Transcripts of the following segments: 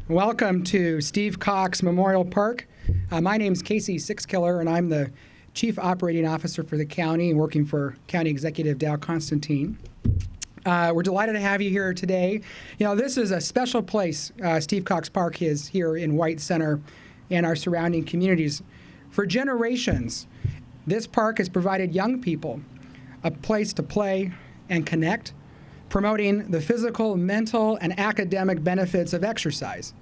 Welcome to Steve Cox Memorial Park. My name is Casey Sixkiller, and I'm the Chief Operating Officer for the county, working for County Executive Dow Constantine. We're delighted to have you here today. You know, this is a special place. Steve Cox Park is here in White Center and our surrounding communities. For generations, this park has provided young people a place to play and connect, promoting the physical, mental, and academic benefits of exercise.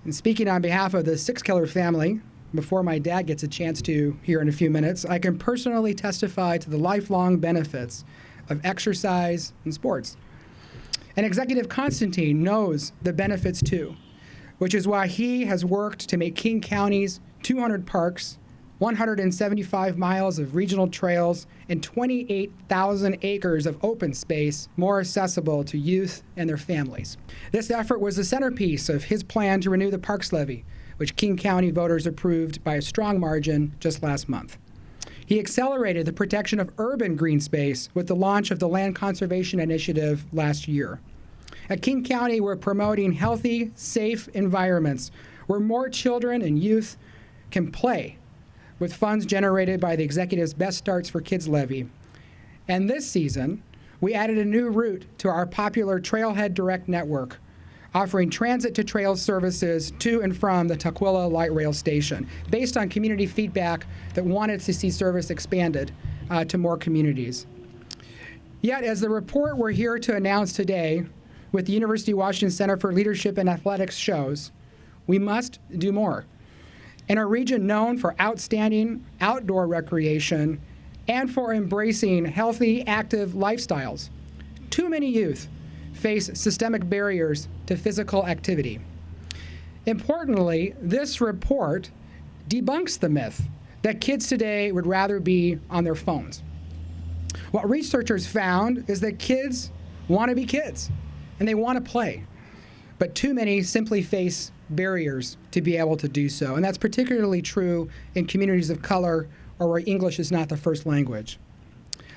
And speaking on behalf of the Sixkiller family, before my dad gets a chance to here in a few minutes, I can personally testify to the lifelong benefits of exercise and sports. And Executive Constantine knows the benefits too, which is why he has worked to make King County's 200 parks, 175 miles of regional trails, and 28,000 acres of open space more accessible to youth and their families. This effort was the centerpiece of his plan to renew the Parks Levy, which King County voters approved by a strong margin just last month. He accelerated the protection of urban green space with the launch of the Land Conservation Initiative last year. At King County, we're promoting healthy, safe environments where more children and youth can play, with funds generated by the Executive's Best Starts for Kids levy. And this season, we added a new route to our popular Trailhead Direct network, offering transit-to-trail services to and from the Tukwila Light Rail Station, based on community feedback that wanted to see service expanded to more communities. Yet, as the report we're here to announce today with the University of Washington Center for Leadership and Athletics shows, we must do more. In a region known for outstanding outdoor recreation and for embracing healthy, active lifestyles, too many youth face systemic barriers to physical activity. Importantly, this report debunks the myth that kids today would rather be on their phones. What researchers found is that kids want to be kids and they want to play, but too many simply face barriers to be able to do so. And that's particularly true in communities of color or where English is not the first language.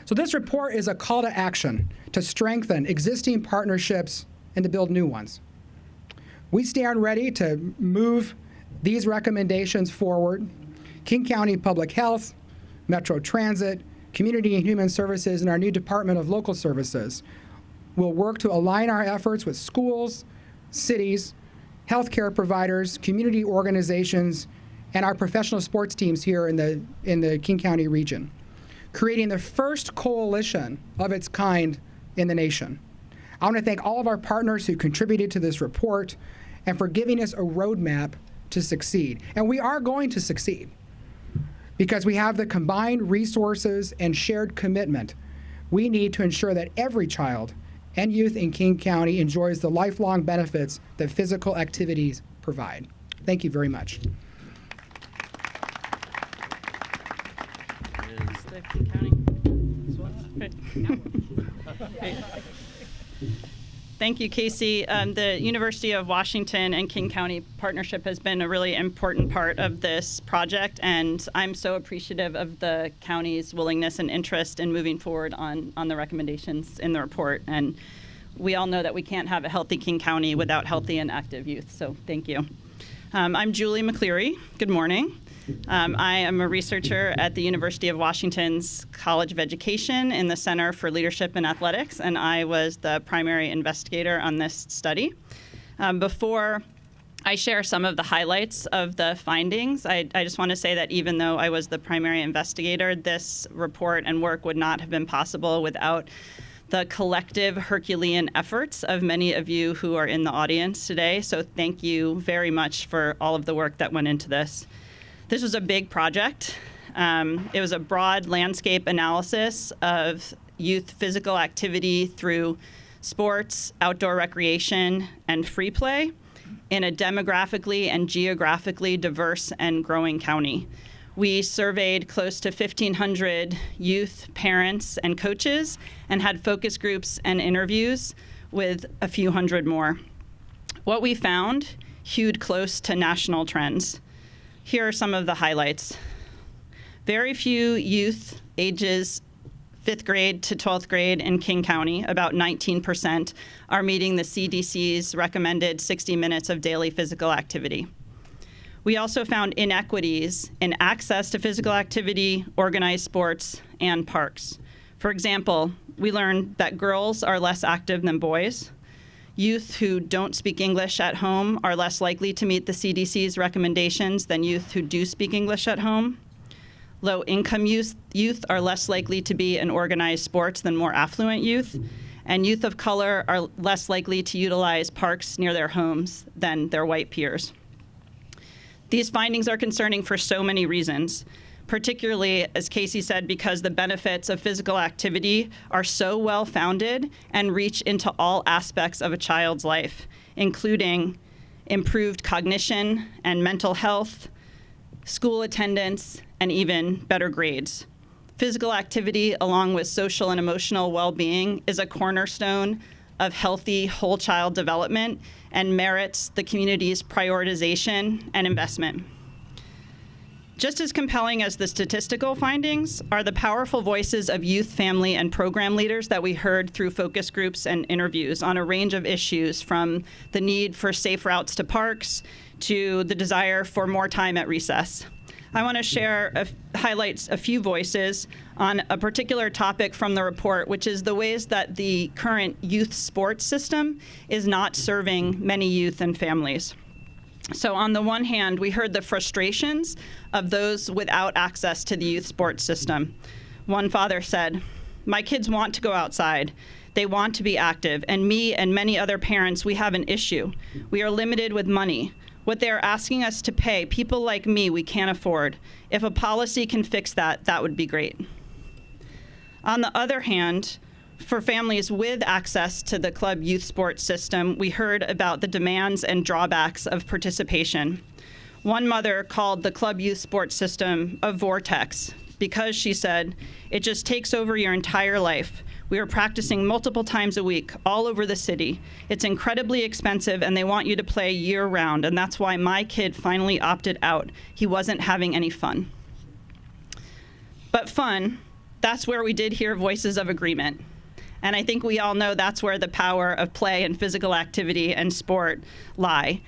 So this report is a call to action to strengthen existing partnerships and to build new ones. We stand ready to move these recommendations forward. King County Public Health, Metro Transit, Community and Human Services, and our new Department of Local Services will work to align our efforts with schools, cities, healthcare providers, community organizations, and our professional sports teams here in the King County region, creating the first coalition of its kind in the nation. I want to thank all of our partners who contributed to this report and for giving us a roadmap to succeed. And we are going to succeed because we have the combined resources and shared commitment we need to ensure that every child and youth in King County enjoys the lifelong benefits that physical activities provide. Thank you very much. Is the King County as well? Great. Thank you, Casey. The University of Washington and King County partnership has been a really important part of this project, and I'm so appreciative of the county's willingness and interest in moving forward on the recommendations in the report. And we all know that we can't have a healthy King County without healthy and active youth, so thank you. I'm Julie McCleary. Good morning. I am a researcher at the University of Washington's College of Education in the Center for Leadership and Athletics, and I was the primary investigator on this study. Before I share some of the highlights of the findings, I just want to say that even though I was the primary investigator, this report and work would not have been possible without the collective Herculean efforts of many of you who are in the audience today. So thank you very much for all of the work that went into this. This was a big project. It was a broad landscape analysis of youth physical activity through sports, outdoor recreation, and free play in a demographically and geographically diverse and growing county. We surveyed close to 1,500 youth, parents, and coaches and had focus groups and interviews with a few hundred more. What we found hewed close to national trends. Here are some of the highlights. Very few youth ages 5th grade to 12th grade in King County, about 19%, are meeting the CDC's recommended 60 minutes of daily physical activity. We also found inequities in access to physical activity, organized sports, and parks. For example, we learned that girls are less active than boys. Youth who don't speak English at home are less likely to meet the CDC's recommendations than youth who do speak English at home. Low-income youth are less likely to be in organized sports than more affluent youth, and youth of color are less likely to utilize parks near their homes than their white peers. These findings are concerning for so many reasons, particularly, as Casey said, because the benefits of physical activity are so well-founded and reach into all aspects of a child's life, including improved cognition and mental health, school attendance, and even better grades. Physical activity, along with social and emotional well-being, is a cornerstone of healthy whole child development and merits the community's prioritization and investment. Just as compelling as the statistical findings are the powerful voices of youth, family, and program leaders that we heard through focus groups and interviews on a range of issues, from the need for safe routes to parks to the desire for more time at recess. I want to highlight a few voices on a particular topic from the report, which is the ways that the current youth sports system is not serving many youth and families. So on the one hand, we heard the frustrations of those without access to the youth sports system. One father said, "My kids want to go outside. They want to be active, and me and many other parents, we have an issue. We are limited with money. What they are asking us to pay, people like me, we can't afford. If a policy can fix that, that would be great." On the other hand, for families with access to the club youth sports system, we heard about the demands and drawbacks of participation. One mother called the club youth sports system a vortex because, she said, it just takes over your entire life. We are practicing multiple times a week all over the city. It's incredibly expensive, and they want you to play year-round, and that's why my kid finally opted out. He wasn't having any fun. But fun, that's where we did hear voices of agreement. And I think we all know that's where the power of play and physical activity and sport lie.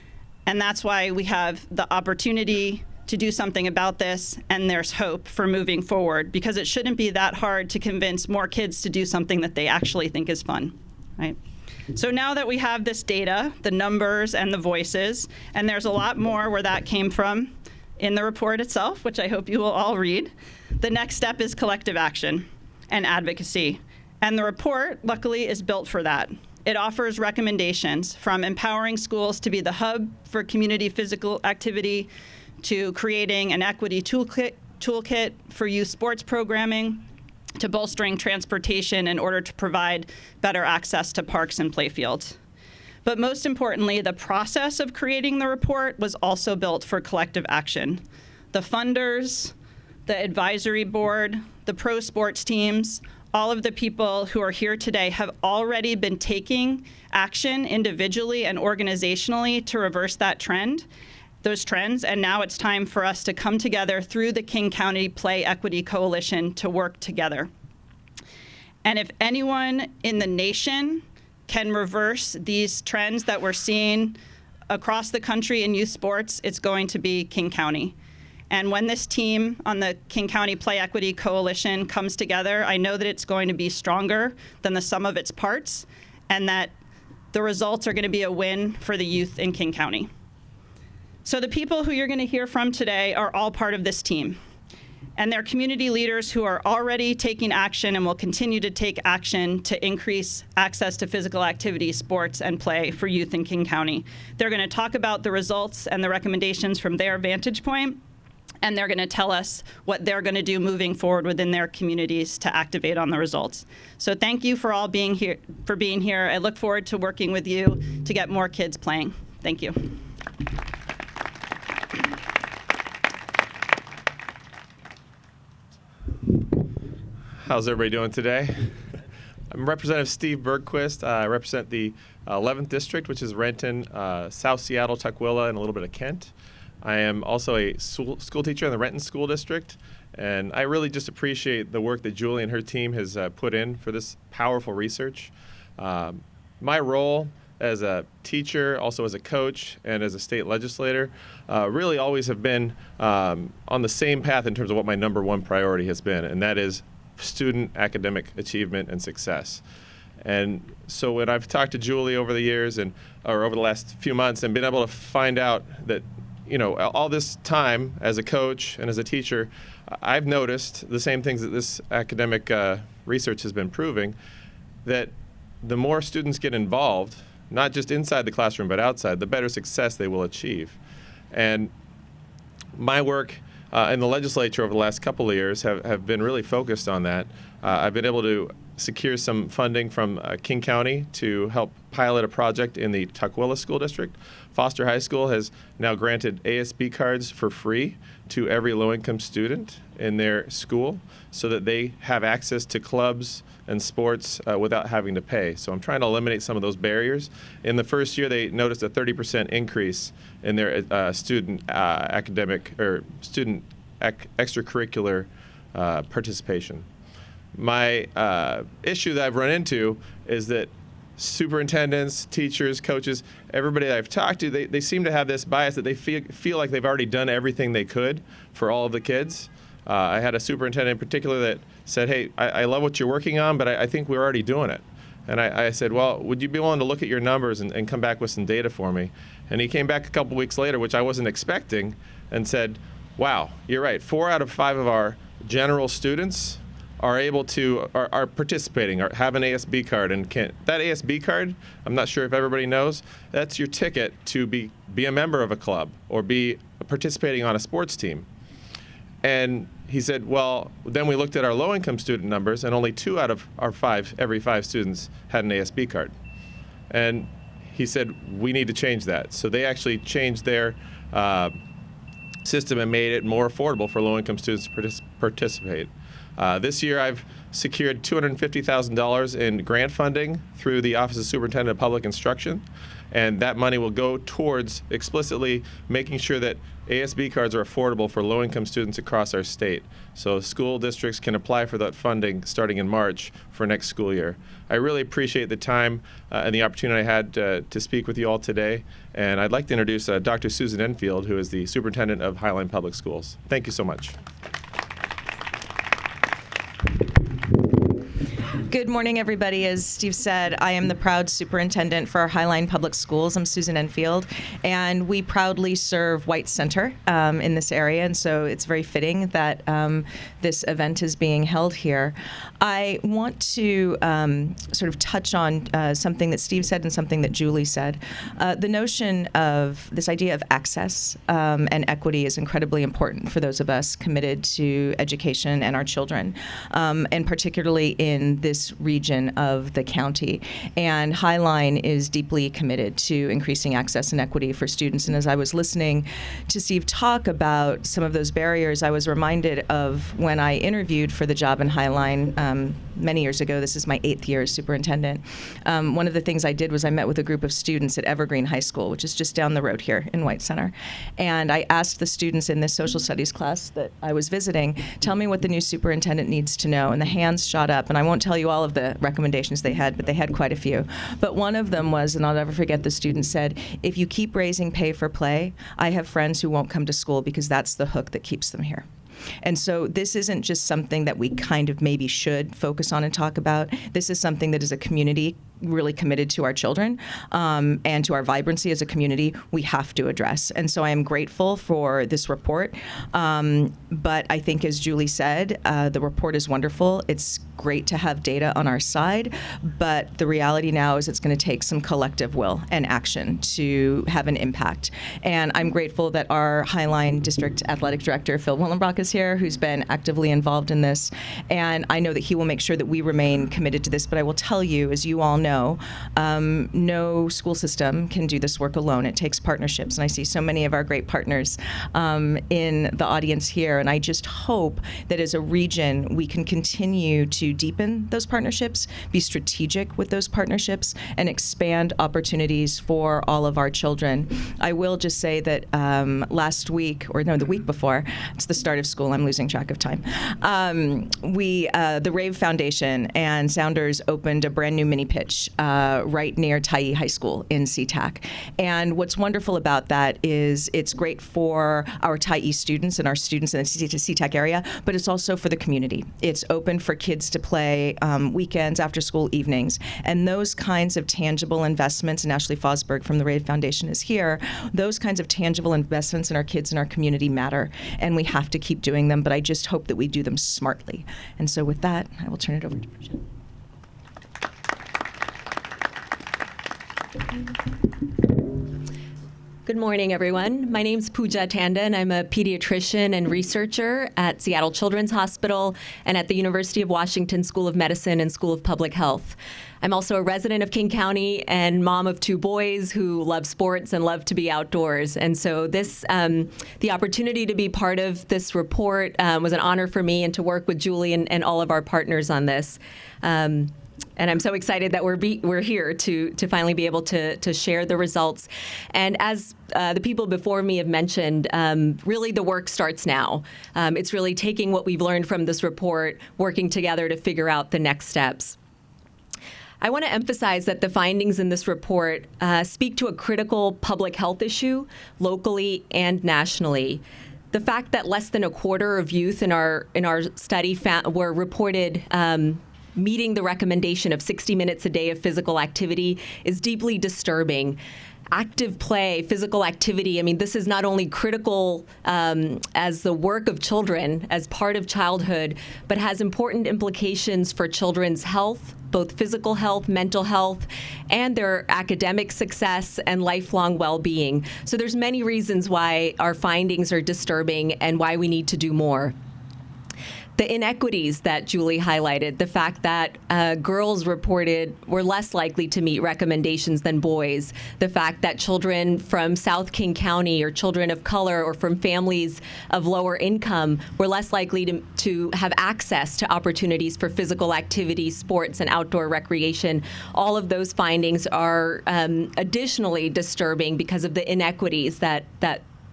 And that's why we have the opportunity to do something about this, and there's hope for moving forward, because it shouldn't be that hard to convince more kids to do something that they actually think is fun, right? So now that we have this data, the numbers and the voices, and there's a lot more where that came from in the report itself, which I hope you will all read, the next step is collective action and advocacy. And the report, luckily, is built for that. It offers recommendations from empowering schools to be the hub for community physical activity, to creating an equity toolkit for youth sports programming, to bolstering transportation in order to provide better access to parks and playfields. But most importantly, the process of creating the report was also built for collective action. The funders, the advisory board, the pro sports teams, all of the people who are here today have already been taking action individually and organizationally to reverse those trends, and now it's time for us to come together through the King County Play Equity Coalition to work together. And if anyone in the nation can reverse these trends that we're seeing across the country in youth sports, it's going to be King County. And when this team on the King County Play Equity Coalition comes together, I know that it's going to be stronger than the sum of its parts, and that the results are going to be a win for the youth in King County. So the people who you're going to hear from today are all part of this team. And they're community leaders who are already taking action and will continue to take action to increase access to physical activity, sports, and play for youth in King County. They're going to talk about the results and the recommendations from their vantage point, and they're going to tell us what they're going to do moving forward within their communities to activate on the results. So thank you for all being here. I look forward to working with you to get more kids playing. Thank you. How's everybody doing today? I'm Representative Steve Bergquist. I represent the 11th District, which is Renton, South Seattle, Tukwila, and a little bit of Kent. I am also a school teacher in the Renton School District, And I really just appreciate the work that Julie and her team has put in for this powerful research. My role as a teacher, also as a coach, and as a state legislator, really always have been on the same path in terms of what my number one priority has been, and that is student academic achievement and success. And so when I've talked to Julie over the years or over the last few months and been able to find out that, all this time as a coach and as a teacher, I've noticed the same things that this academic research has been proving, that the more students get involved, not just inside the classroom but outside, the better success they will achieve. And my work in the legislature over the last couple of years have been really focused on that. I've been able to secure some funding from King County to help pilot a project in the Tukwila School District. Foster High School has now granted ASB cards for free to every low-income student in their school so that they have access to clubs and sports without having to pay. So I'm trying to eliminate some of those barriers. In the first year, they noticed a 30% increase in their student extracurricular participation. My issue that I've run into is that superintendents, teachers, coaches, everybody that I've talked to, they seem to have this bias that they feel like they've already done everything they could for all of the kids. I had a superintendent in particular that said, hey, I love what you're working on, but I think we're already doing it. And I said, well, would you be willing to look at your numbers and come back with some data for me? And he came back a couple weeks later, which I wasn't expecting, and said, wow, you're right. 4 out of 5 of our general students are able to, are participating, or have an ASB card. And that ASB card, I'm not sure if everybody knows, that's your ticket to be a member of a club or be participating on a sports team. And he said, well, then we looked at our low-income student numbers, and only 2 out of our every 5 students had an ASB card. And he said, we need to change that. So they actually changed their system and made it more affordable for low-income students to participate. This year, I've secured $250,000 in grant funding through the Office of Superintendent of Public Instruction, and that money will go towards explicitly making sure that ASB cards are affordable for low-income students across our state. So school districts can apply for that funding starting in March for next school year. I really appreciate the time and the opportunity I had to speak with you all today, and I'd like to introduce Dr. Susan Enfield, who is the Superintendent of Highline Public Schools. Thank you so much. Good morning, everybody. As Steve said, I am the proud superintendent for our Highline Public Schools. I'm Susan Enfield, and we proudly serve White Center in this area, and so it's very fitting that this event is being held here. I want to sort of touch on something that Steve said and something that Julie said. The notion of this idea of access and equity is incredibly important for those of us committed to education and our children, and particularly in this region of the county. And Highline is deeply committed to increasing access and equity for students. And as I was listening to Steve talk about some of those barriers, I was reminded of when I interviewed for the job in Highline many years ago. This is my 8th year as superintendent. One of the things I did was I met with a group of students at Evergreen High School, which is just down the road here in White Center. And I asked the students in this social studies class that I was visiting, tell me what the new superintendent needs to know. And the hands shot up. And I won't tell you all of the recommendations they had, but they had quite a few. But one of them was, and I'll never forget, the student said, if you keep raising pay for play, I have friends who won't come to school because that's the hook that keeps them here. And so this isn't just something that we kind of maybe should focus on and talk about. This is something that is a community really committed to our children and to our vibrancy as a community we have to address. And so I am grateful for this report. But I think, as Julie said, the report is wonderful. It's great to have data on our side. But the reality now is it's going to take some collective will and action to have an impact. And I'm grateful that our Highline District Athletic Director, Phil Willenbrock, is here, who's been actively involved in this. And I know that he will make sure that we remain committed to this. But I will tell you, as you all know, no school system can do this work alone. It takes partnerships, and I see so many of our great partners in the audience here, and I just hope that as a region we can continue to deepen those partnerships, be strategic with those partnerships, and expand opportunities for all of our children. I will just say that last week, or no, the week before, it's the start of school, I'm losing track of time, the Rave Foundation and Sounders opened a brand new mini pitch right near Tyee High School in SeaTac. And what's wonderful about that is it's great for our Tyee students and our students in the SeaTac area, but it's also for the community. It's open for kids to play weekends, after school, evenings. And those kinds of tangible investments, and Ashley Fosberg from the Rave Foundation is here, those kinds of tangible investments in our kids and our community matter. And we have to keep doing them, but I just hope that we do them smartly. And so with that, I will turn it over to Bridget. Good morning, everyone. My name's Pooja Tandon. I'm a pediatrician and researcher at Seattle Children's Hospital and at the University of Washington School of Medicine and School of Public Health. I'm also a resident of King County and mom of 2 boys who love sports and love to be outdoors. And so the opportunity to be part of this report was an honor for me, and to work with Julie and all of our partners on this. And I'm so excited that we're here to finally be able to share the results. And as the people before me have mentioned, really the work starts now. It's really taking what we've learned from this report, working together to figure out the next steps. I want to emphasize that the findings in this report speak to a critical public health issue locally and nationally. The fact that less than a quarter of youth in our study were reported meeting the recommendation of 60 minutes a day of physical activity is deeply disturbing. Active play, physical activity, I mean, this is not only critical as the work of children, as part of childhood, but has important implications for children's health, both physical health, mental health, and their academic success and lifelong well-being. So there's many reasons why our findings are disturbing and why we need to do more. The inequities that Julie highlighted, the fact that girls reported were less likely to meet recommendations than boys, the fact that children from South King County or children of color or from families of lower income were less likely to have access to opportunities for physical activity, sports, and outdoor recreation. All of those findings are additionally disturbing because of the inequities that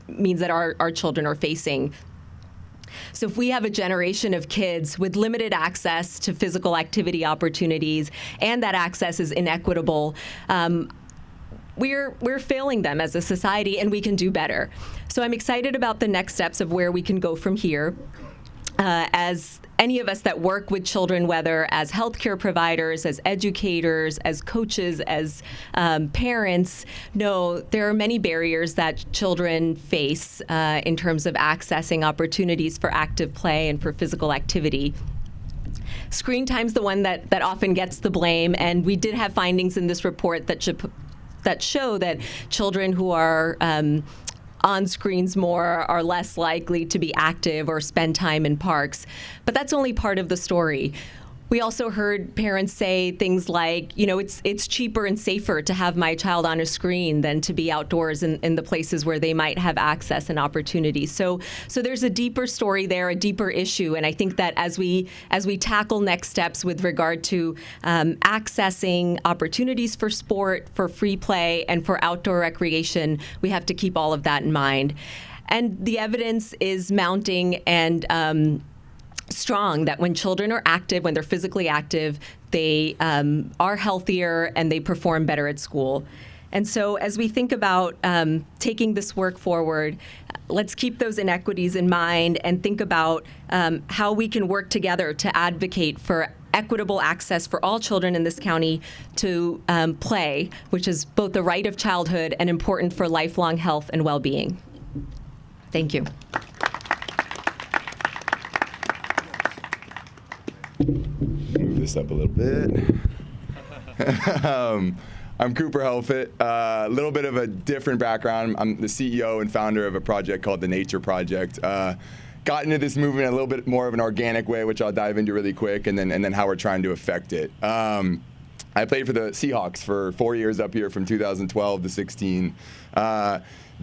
means that our children are facing. So if we have a generation of kids with limited access to physical activity opportunities, and that access is inequitable, we're failing them as a society, and we can do better. So I'm excited about the next steps of where we can go from here. As any of us that work with children, whether as healthcare providers, as educators, as coaches, as parents, know there are many barriers that children face in terms of accessing opportunities for active play and for physical activity. Screen time's the one that often gets the blame, and we did have findings in this report that show that children who are on screens more are less likely to be active or spend time in parks. But that's only part of the story. We also heard parents say things like, it's cheaper and safer to have my child on a screen than to be outdoors in the places where they might have access and opportunities. So there's a deeper story there, a deeper issue. And I think that as we tackle next steps with regard to accessing opportunities for sport, for free play, and for outdoor recreation, we have to keep all of that in mind. And the evidence is mounting and strong that when children are active, when they're physically active, they are healthier and they perform better at school. And so as we think about taking this work forward, let's keep those inequities in mind and think about how we can work together to advocate for equitable access for all children in this county to play, which is both the right of childhood and important for lifelong health and well-being. Thank you. Move this up a little bit. I'm Cooper Helfet. A little bit of a different background. I'm the CEO and founder of a project called the Nature Project. Got into this movement in a little bit more of an organic way, which I'll dive into really quick, and then how we're trying to affect it. I played for the Seahawks for 4 years up here from 2012 to 16.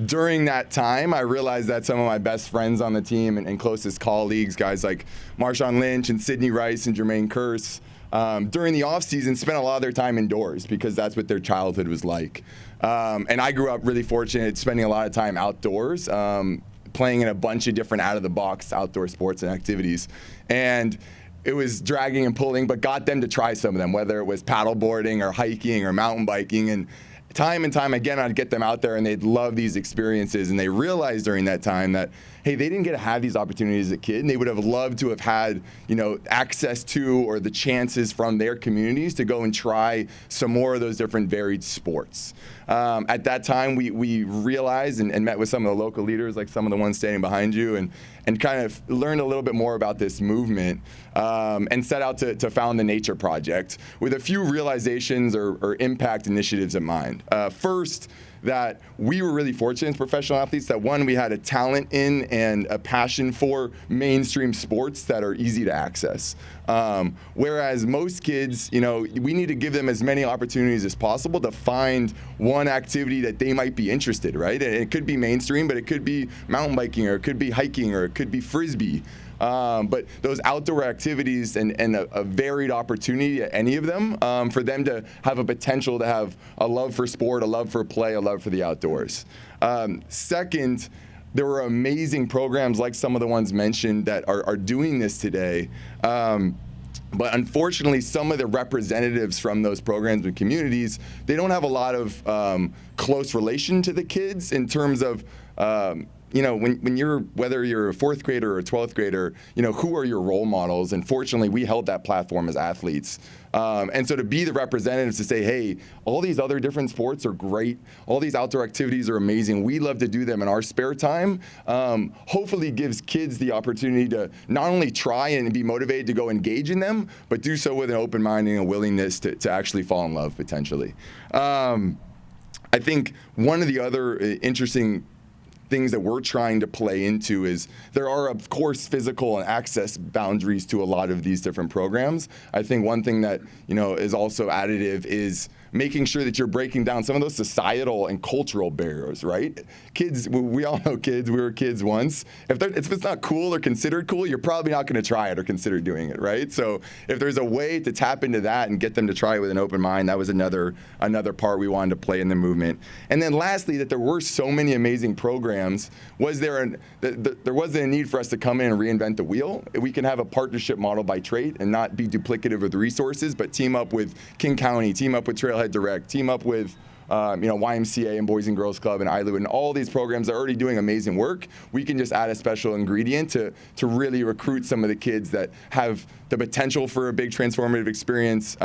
During that time, I realized that some of my best friends on the team and closest colleagues, guys like Marshawn Lynch and Sidney Rice and Jermaine Kearse, during the offseason spent a lot of their time indoors because that's what their childhood was like. And I grew up really fortunate, spending a lot of time outdoors, playing in a bunch of different out-of-the-box outdoor sports and activities. And it was dragging and pulling, but got them to try some of them, whether it was paddleboarding or hiking or mountain biking. And time again, I'd get them out there and they'd love these experiences. And they realized during that time that, hey, they didn't get to have these opportunities as a kid, and they would have loved to have had, access to or the chances from their communities to go and try some more of those different varied sports. At that time, we realized and met with some of the local leaders, like some of the ones standing behind you, and kind of learned a little bit more about this movement, and set out to found the Nature Project with a few realizations or impact initiatives in mind. First, that we were really fortunate as professional athletes that, one, we had a talent in and a passion for mainstream sports that are easy to access. Whereas most kids, we need to give them as many opportunities as possible to find one activity that they might be interested, right? And it could be mainstream, but it could be mountain biking, or it could be hiking, or it could be Frisbee. But those outdoor activities and a varied opportunity at any of them, for them to have a potential to have a love for sport, a love for play, a love for the outdoors. Second, there were amazing programs like some of the ones mentioned that are doing this today. But unfortunately, some of the representatives from those programs and communities, they don't have a lot of close relation to the kids in terms of when whether you're a 4th grader or a 12th grader, who are your role models? And fortunately, we held that platform as athletes. And so to be the representatives to say, hey, all these other different sports are great. All these outdoor activities are amazing. We love to do them in our spare time. Hopefully gives kids the opportunity to not only try and be motivated to go engage in them, but do so with an open mind and a willingness to actually fall in love potentially. I think one of the other interesting things that we're trying to play into is there are, of course, physical and access boundaries to a lot of these different programs. I think one thing that, is also additive is making sure that you're breaking down some of those societal and cultural barriers, right? Kids, we all know kids, we were kids once. If it's not cool or considered cool, you're probably not gonna try it or consider doing it, right? So if there's a way to tap into that and get them to try it with an open mind, that was another part we wanted to play in the movement. And then lastly, that there were so many amazing programs, there wasn't a need for us to come in and reinvent the wheel. We can have a partnership model by trait and not be duplicative of the resources, but team up with King County, team up with Trailhead Direct, team up with YMCA and Boys and Girls Club and ILU, and all these programs are already doing amazing work. We can just add a special ingredient to really recruit some of the kids that have the potential for a big transformative experience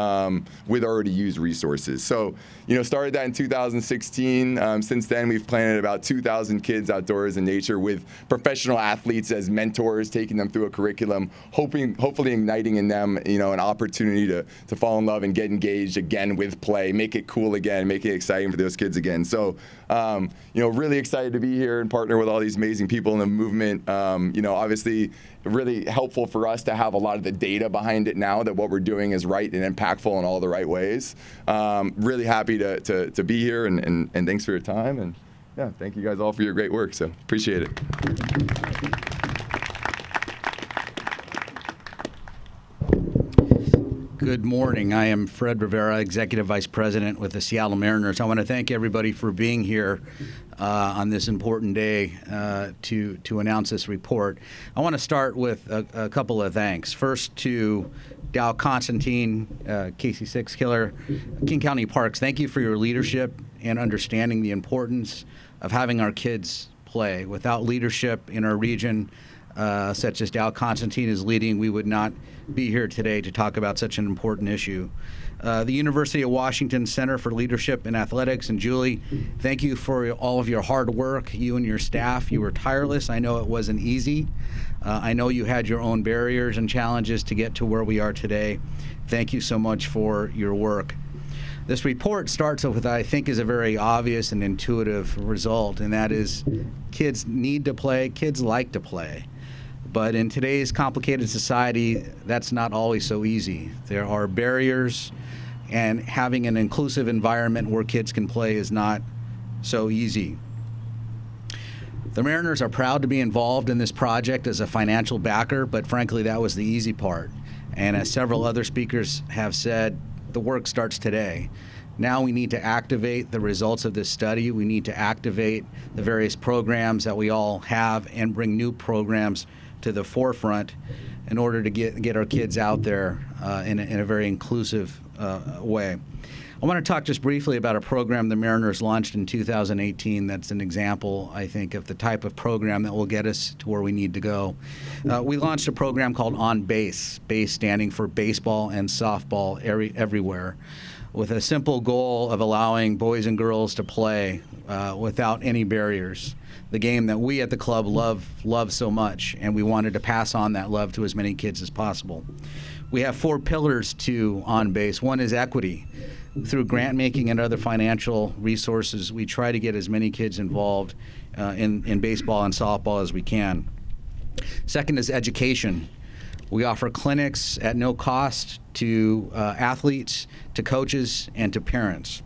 with already used resources. So, started that in 2016. Since then, we've planted about 2,000 kids outdoors in nature with professional athletes as mentors, taking them through a curriculum, hopefully igniting in them, an opportunity to fall in love and get engaged again with play, make it cool again, make it exciting for those kids again. So, really excited to be here and partner with all these amazing people in the movement. Obviously, really helpful for us to have a lot of the data behind it now that what we're doing is right and impactful in all the right ways. Really happy to be here, and thanks for your time. And yeah, thank you guys all for your great work. So appreciate it. Good morning. I am Fred Rivera, Executive Vice President with the Seattle Mariners. I want to thank everybody for being here on this important day to announce this report. I want to start with a couple of thanks. First to Dow Constantine, Casey Sixkiller, King County Parks. Thank you for your leadership and understanding the importance of having our kids play. Without leadership in our region, such as Dow Constantine is leading, we would not be here today to talk about such an important issue. The University of Washington Center for Leadership in Athletics, and Julie, thank you for all of your hard work, you and your staff. You were tireless. I know it wasn't easy. I know you had your own barriers and challenges to get to where we are today. Thank you so much for your work. This report starts with what I think is a very obvious and intuitive result, and that is kids need to play, kids like to play. But in today's complicated society, that's not always so easy. There are barriers and having an inclusive environment where kids can play is not so easy. The Mariners are proud to be involved in this project as a financial backer, but frankly, that was the easy part. And as several other speakers have said, the work starts today. Now we need to activate the results of this study. We need to activate the various programs that we all have and bring new programs to the forefront in order to get our kids out there in a very inclusive way. I want to talk just briefly about a program the Mariners launched in 2018 that's an example, I think, of the type of program that will get us to where we need to go. We launched a program called On Base, base standing for baseball and softball everywhere, with a simple goal of allowing boys and girls to play without any barriers. The game that we at the club love so much, and we wanted to pass on that love to as many kids as possible. We have 4 pillars to On Base. One is equity. Through grant making and other financial resources, we try to get as many kids involved in baseball and softball as we can. Second is education. We offer clinics at no cost to athletes, to coaches, and to parents.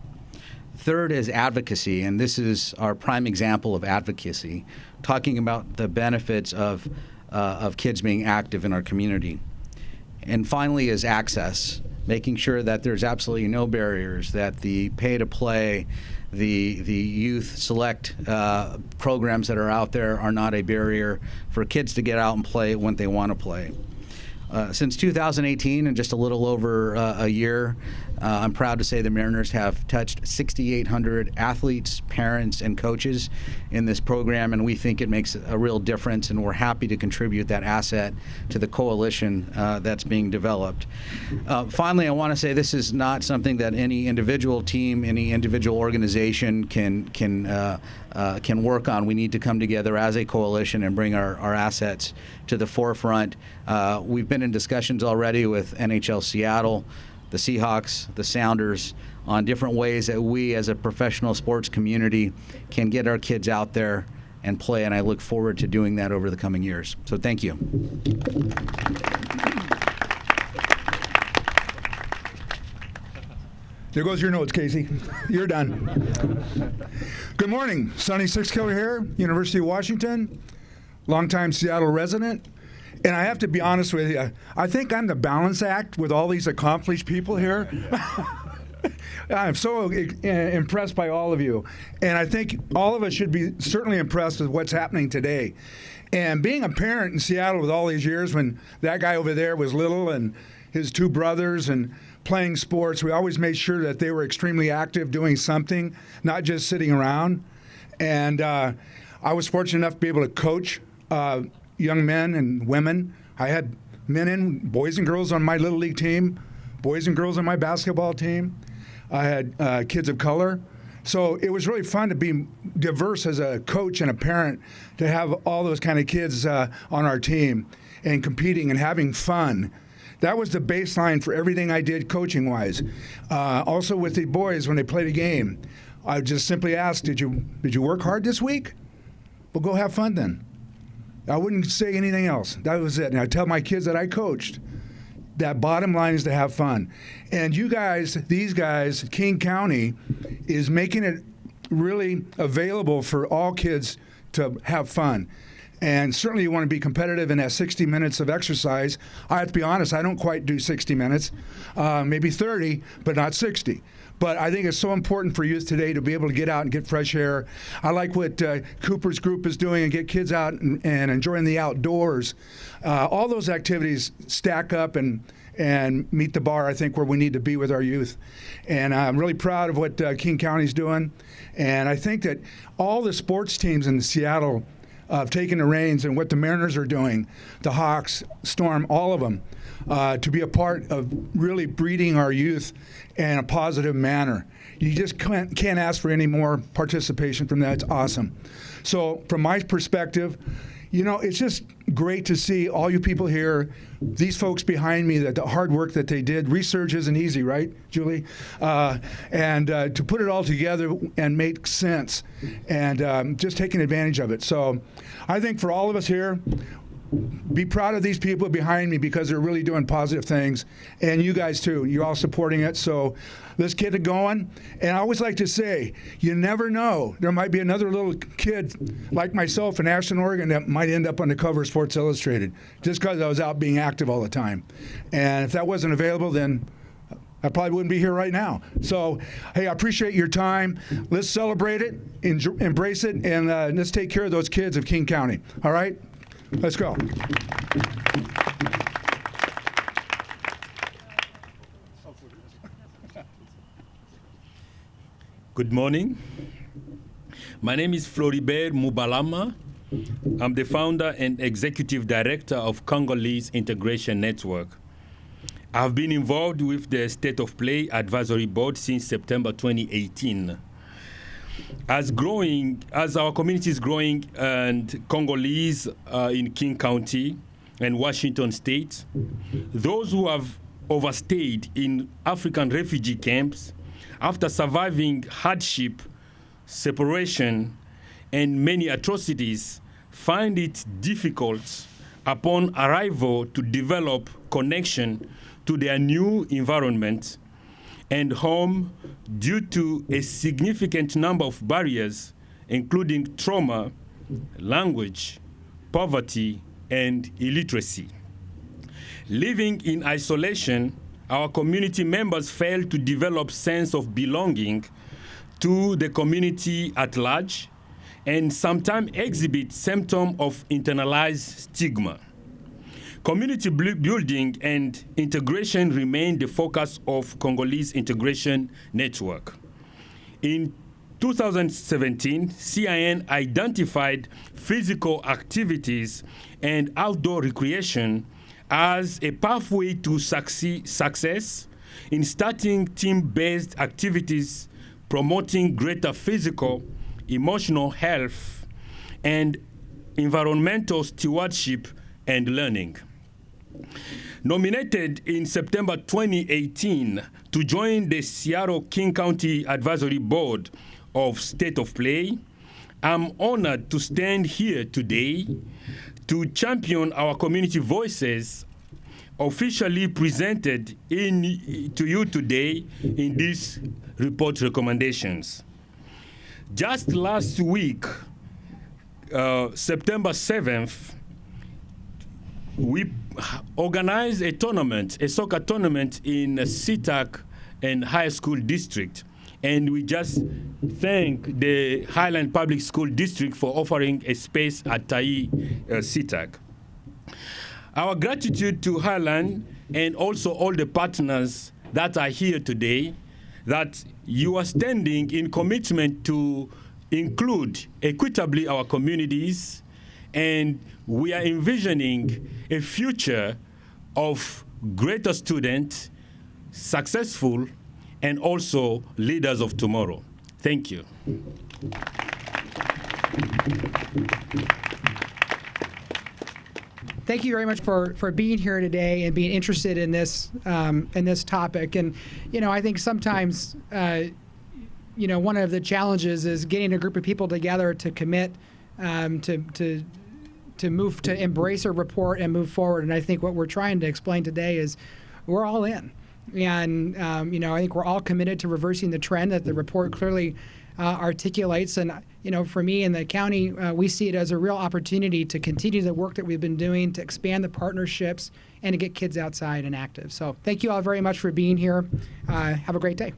Third is advocacy, and this is our prime example of advocacy, talking about the benefits of kids being active in our community. And finally is access, making sure that there's absolutely no barriers, that the pay-to-play, the youth select programs that are out there are not a barrier for kids to get out and play when they want to play. Since 2018, in just a little over a year, I'm proud to say the Mariners have touched 6,800 athletes, parents, and coaches in this program, and we think it makes a real difference, and we're happy to contribute that asset to the coalition that's being developed. Finally, I want to say this is not something that any individual team, any individual organization can work on. We need to come together as a coalition and bring our assets to the forefront. We've been in discussions already with NHL Seattle, the Seahawks, the Sounders, on different ways that we as a professional sports community can get our kids out there and play, and I look forward to doing that over the coming years. So thank you. There goes your notes, Casey. You're done. Good morning. Sonny Sixkiller here, University of Washington, longtime Seattle resident. And I have to be honest with you, I think I'm the balance act with all these accomplished people here. I'm so impressed by all of you. And I think all of us should be certainly impressed with what's happening today. And being a parent in Seattle with all these years when that guy over there was little and his 2 brothers and playing sports, we always made sure that they were extremely active doing something, not just sitting around. And I was fortunate enough to be able to coach young men and women. I had men and boys and girls on my Little League team, boys and girls on my basketball team. I had kids of color. So it was really fun to be diverse as a coach and a parent, to have all those kind of kids on our team and competing and having fun. That was the baseline for everything I did coaching-wise. Also with the boys, when they played a game, I just simply asked, did you work hard this week? Well, go have fun then. I wouldn't say anything else. That was it. And I tell my kids that I coached, that bottom line is to have fun. And you guys, these guys, King County is making it really available for all kids to have fun. And certainly you want to be competitive in that 60 minutes of exercise. I have to be honest, I don't quite do 60 minutes, maybe 30, but not 60. But I think it's so important for youth today to be able to get out and get fresh air. I like what Cooper's group is doing and get kids out and enjoying the outdoors. All those activities stack up and meet the bar, I think, where we need to be with our youth. And I'm really proud of what King County's doing. And I think that all the sports teams in Seattle have taken the reins, and what the Mariners are doing, the Hawks, Storm, all of them, to be a part of really breeding our youth in a positive manner. You just can't ask for any more participation from that. It's awesome. So from my perspective, you know, it's just great to see all you people here, these folks behind me, that the hard work that they did. Research isn't easy, right, Julie? And to put it all together and make sense, and just taking advantage of it. So I think for all of us here, be proud of these people behind me because they're really doing positive things. And you guys too. You're all supporting it. So let's get it going. And I always like to say, you never know. There might be another little kid like myself in Aspen, Oregon that might end up on the cover of Sports Illustrated just because I was out being active all the time. And if that wasn't available, then I probably wouldn't be here right now. So, hey, I appreciate your time. Let's celebrate it, embrace it, and let's take care of those kids of King County. All right? Let's go. Good morning. My name is Floribert Mubalama. I'm the founder and executive director of Congolese Integration Network. I've been involved with the State of Play Advisory Board since September 2018. As our community is growing and Congolese in King County and Washington State, those who have overstayed in African refugee camps after surviving hardship, separation, and many atrocities find it difficult upon arrival to develop connection to their new environment and home due to a significant number of barriers, including trauma, language, poverty, and illiteracy. Living in isolation, our community members fail to develop sense of belonging to the community at large and sometimes exhibit symptoms of internalized stigma. Community building and integration remain the focus of Congolese Integration Network. In 2017, CIN identified physical activities and outdoor recreation as a pathway to success in starting team-based activities, promoting greater physical, emotional health, and environmental stewardship and learning. Nominated in September 2018 to join the Seattle King County Advisory Board of State of Play, I'm honored to stand here today to champion our community voices officially presented to you today in these report recommendations. Just last week, September 7th, we organized a soccer tournament in SeaTac and High School District. And we just thank the Highland Public School District for offering a space at Tai SeaTac. Our gratitude to Highland and also all the partners that are here today, that you are standing in commitment to include equitably our communities, and we are envisioning a future of greater students, successful, and also leaders of tomorrow. Thank you. Thank you very much for being here today and being interested in this topic. And I think sometimes one of the challenges is getting a group of people together to commit to embrace a report and move forward. And I think what we're trying to explain today is we're all in. And, I think we're all committed to reversing the trend that the report clearly articulates. And, for me in the county, we see it as a real opportunity to continue the work that we've been doing, to expand the partnerships, and to get kids outside and active. So thank you all very much for being here. Have a great day.